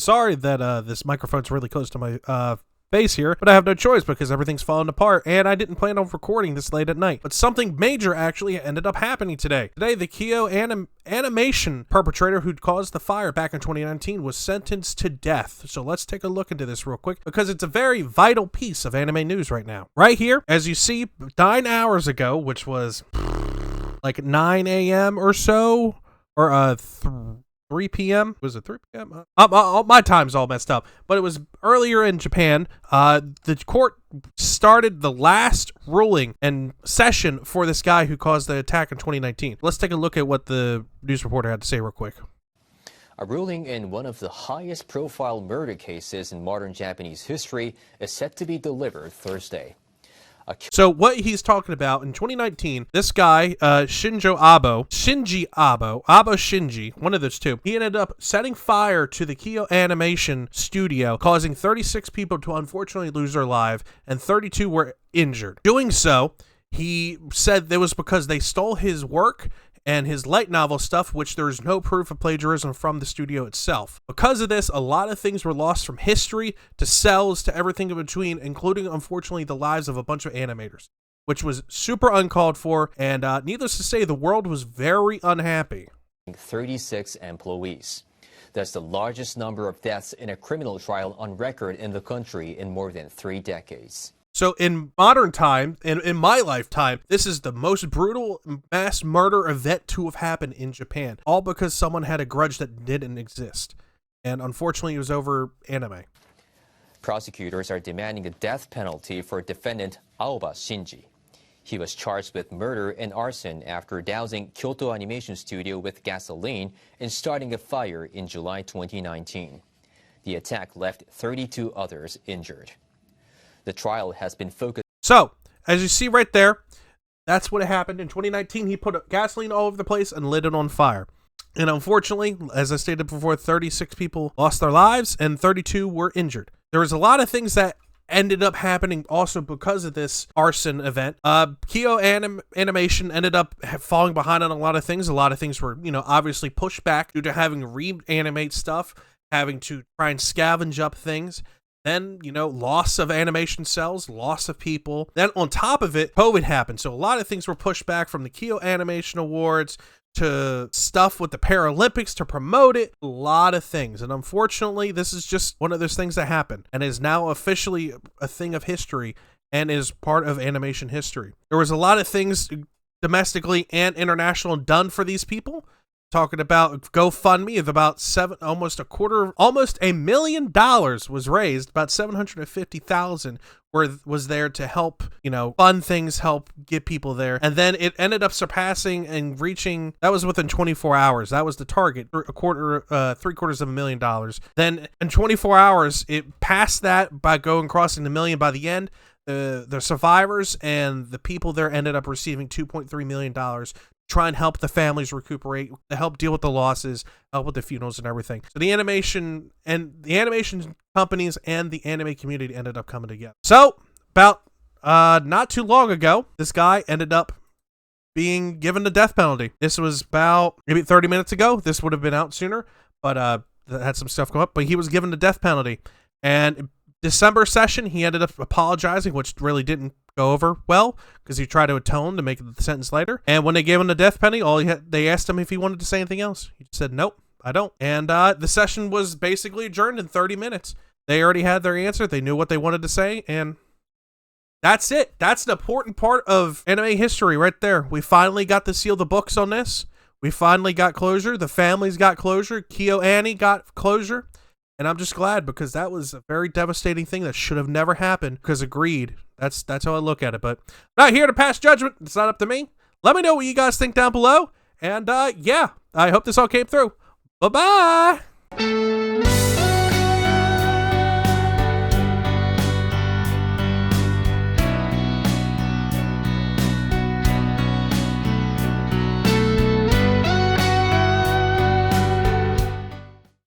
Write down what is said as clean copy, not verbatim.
Sorry that this microphone's really close to my face here, but I have no choice because everything's falling apart and I didn't plan on recording this late at night. But something major actually ended up happening today. Today, the Kyo-Ani animation perpetrator who caused the fire back in 2019 was sentenced to death. So let's take a look into this real quick because it's a very vital piece of anime news right now. Right here, as you see, 9 hours ago, which was like 9 a.m. or so, or 3 p.m. Was it 3 p.m.? My time's all messed up, but it was earlier in Japan. The court started the last ruling and session for this guy who caused the attack in 2019. Let's take a look at what the news reporter had to say real quick. A ruling in one of the highest profile murder cases in modern Japanese history is set to be delivered Thursday. So what he's talking about in 2019, this guy, Shinji Abo, one of those two, he ended up setting fire to the Kyo Animation studio, causing 36 people to unfortunately lose their life and 32 were injured. Doing so, he said it was because they stole his work and his light novel stuff, which there's no proof of plagiarism from the studio itself. Because of this, a lot of things were lost, from history to cells to everything in between, including, unfortunately, the lives of a bunch of animators, which was super uncalled for, and needless to say, the world was very unhappy. 36 employees. That's the largest number of deaths in a criminal trial on record in the country in more than 3 decades. So in modern time, in my lifetime, this is the most brutal mass murder event to have happened in Japan, all because someone had a grudge that didn't exist. And unfortunately, it was over anime. Prosecutors are demanding a death penalty for defendant Aoba Shinji. He was charged with murder and arson after dousing Kyoto Animation Studio with gasoline and starting a fire in July 2019. The attack left 32 others injured. The trial has been focused. So, as you see right there, that's what happened in 2019. He put gasoline all over the place and lit it on fire. And unfortunately, as I stated before, 36 people lost their lives and 32 were injured. There was a lot of things that ended up happening also because of this arson event. Kyo Animation ended up falling behind on a lot of things. A lot of things were, obviously pushed back due to having to reanimate stuff, having to try and scavenge up things. Then, loss of animation cells, loss of people. Then on top of it, COVID happened. So a lot of things were pushed back, from the Kyo Animation Awards to stuff with the Paralympics to promote it. A lot of things. And unfortunately, this is just one of those things that happened and is now officially a thing of history and is part of animation history. There was a lot of things domestically and international done for these people. Talking about GoFundMe of about almost $250,000 million was raised. About $750,000 was there to help, fund things, help get people there. And then it ended up surpassing and reaching, that was within 24 hours. That was the target, $750,000. Then in 24 hours, it passed that by crossing the million by the end. The survivors and the people there ended up receiving $2.3 million. Try and help the families recuperate, to help deal with the losses, help with the funerals and everything. So the animation companies and the anime community ended up coming together. So about not too long ago, this guy ended up being given the death penalty. This was about maybe 30 minutes ago. This would have been out sooner, but had some stuff come up. But he was given the death penalty, and December session, he ended up apologizing, which really didn't go over well because he tried to atone to make the sentence lighter. And when they gave him the death penalty, they asked him if he wanted to say anything else. He said, "Nope, I don't." And the session was basically adjourned in 30 minutes. They already had their answer. They knew what they wanted to say, and that's it. That's the important part of anime history right there. We finally got to seal the books on this. We finally got closure. The families got closure. Kyo-Ani got closure. And I'm just glad, because that was a very devastating thing that should have never happened because of greed. That's how I look at it. But I'm not here to pass judgment. It's not up to me. Let me know what you guys think down below. And yeah, I hope this all came through. Bye-bye.